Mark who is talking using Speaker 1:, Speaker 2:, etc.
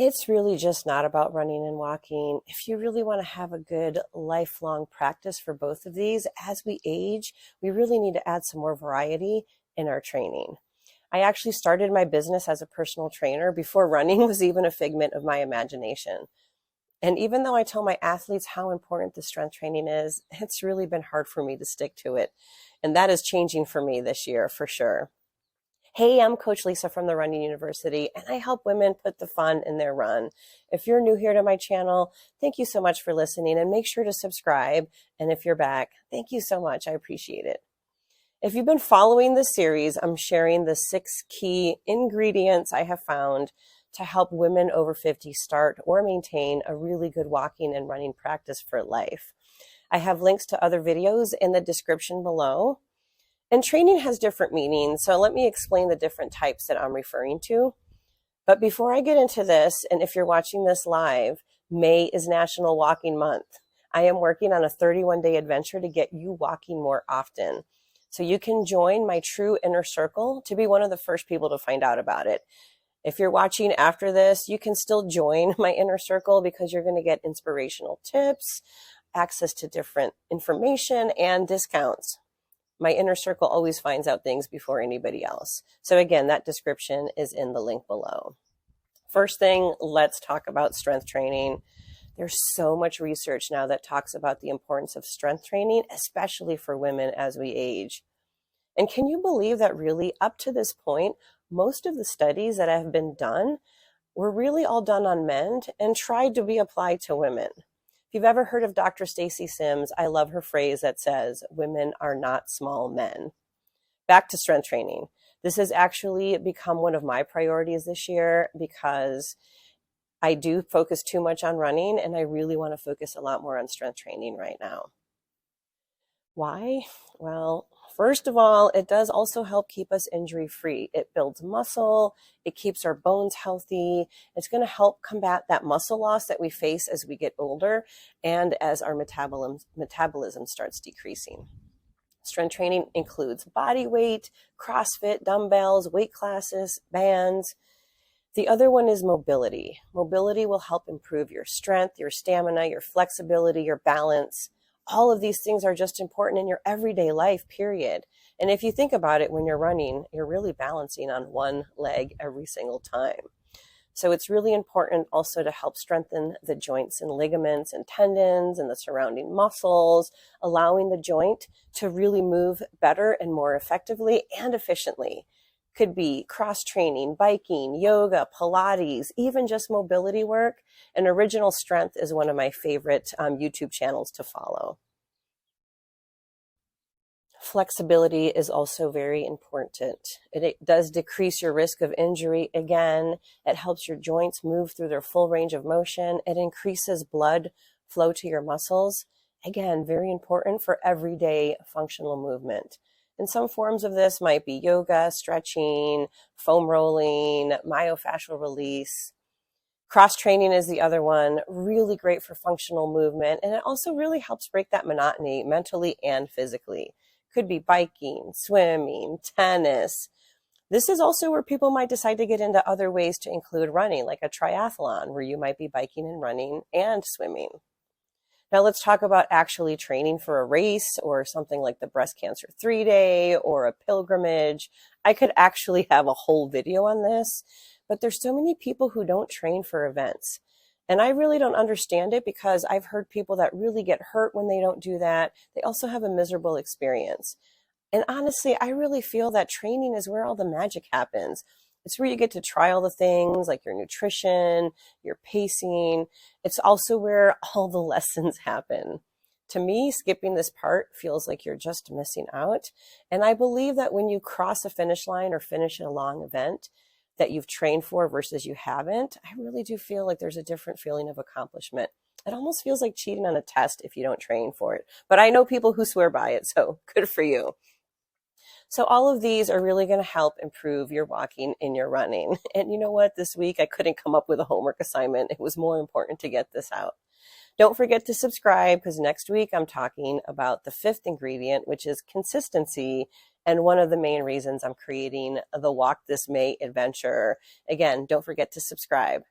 Speaker 1: It's really just not about running and walking. If you really want to have a good lifelong practice for both of these, as we age, we really need to add some more variety in our training. I actually started my business as a personal trainer before running was even a figment of my imagination. And even though I tell my athletes how important the strength training is, it's really been hard for me to stick to it. And that is changing for me this year, for sure. Hey, I'm Coach Lisa from the Running University, and I help women put the fun in their run. If you're new here to my channel, thank you so much for listening, and make sure to subscribe. And if you're back, thank you so much. I appreciate it. If you've been following this series, I'm sharing the 6 key ingredients I have found to help women over 50 start or maintain a really good walking and running practice for life. I have links to other videos in the description below. And training has different meanings, so let me explain the different types that I'm referring to. But before I get into this, and if you're watching this live, May is National Walking Month. I am working on a 31-day adventure to get you walking more often. So you can join my true inner circle to be one of the first people to find out about it. If you're watching after this, you can still join my inner circle because you're going to get inspirational tips, access to different information, and discounts. My inner circle always finds out things before anybody else. So again, that description is in the link below. First thing, let's talk about strength training. There's so much research now that talks about the importance of strength training, especially for women as we age. And can you believe that really up to this point, most of the studies that have been done were really all done on men and tried to be applied to women. If you've ever heard of Dr. Stacy Sims, I love her phrase that says, women are not small men. Back to strength training. This has actually become one of my priorities this year because I do focus too much on running and I really want to focus a lot more on strength training right now. Why? Well, first of all, it does also help keep us injury-free. It builds muscle, it keeps our bones healthy. It's going to help combat that muscle loss that we face as we get older and as our metabolism starts decreasing. Strength training includes body weight, CrossFit, dumbbells, weight classes, bands. The other one is mobility. Mobility will help improve your strength, your stamina, your flexibility, your balance. All of these things are just important in your everyday life, period. And if you think about it, when you're running, you're really balancing on one leg every single time. So it's really important also to help strengthen the joints and ligaments and tendons and the surrounding muscles, allowing the joint to really move better and more effectively and efficiently. Could be cross training, biking, yoga, Pilates, even just mobility work. And Original Strength is one of my favorite YouTube channels to follow. Flexibility is also very important. It does decrease your risk of injury. Again, it helps your joints move through their full range of motion. It increases blood flow to your muscles. Again, very important for everyday functional movement. And some forms of this might be yoga, stretching, foam rolling, myofascial release. Cross training is the other one, really great for functional movement. And it also really helps break that monotony mentally and physically. Could be biking, swimming, tennis. This is also where people might decide to get into other ways to include running, like a triathlon, where you might be biking and running and swimming. Now let's talk about actually training for a race or something like the Breast Cancer 3-Day or a pilgrimage. I could actually have a whole video on this, but there's so many people who don't train for events. And I really don't understand it because I've heard people that really get hurt when they don't do that. They also have a miserable experience. And honestly, I really feel that training is where all the magic happens. It's where you get to try all the things like your nutrition, your pacing. It's also where all the lessons happen. To me, skipping this part feels like you're just missing out. And I believe that when you cross a finish line or finish a long event that you've trained for versus you haven't, I really do feel like there's a different feeling of accomplishment. It almost feels like cheating on a test if you don't train for it. But I know people who swear by it, so good for you. So all of these are really going to help improve your walking and your running. And you know what? This week I couldn't come up with a homework assignment. It was more important to get this out. Don't forget to subscribe because next week I'm talking about the 5th ingredient, which is consistency. And one of the main reasons I'm creating the Walk This May adventure. Again, don't forget to subscribe.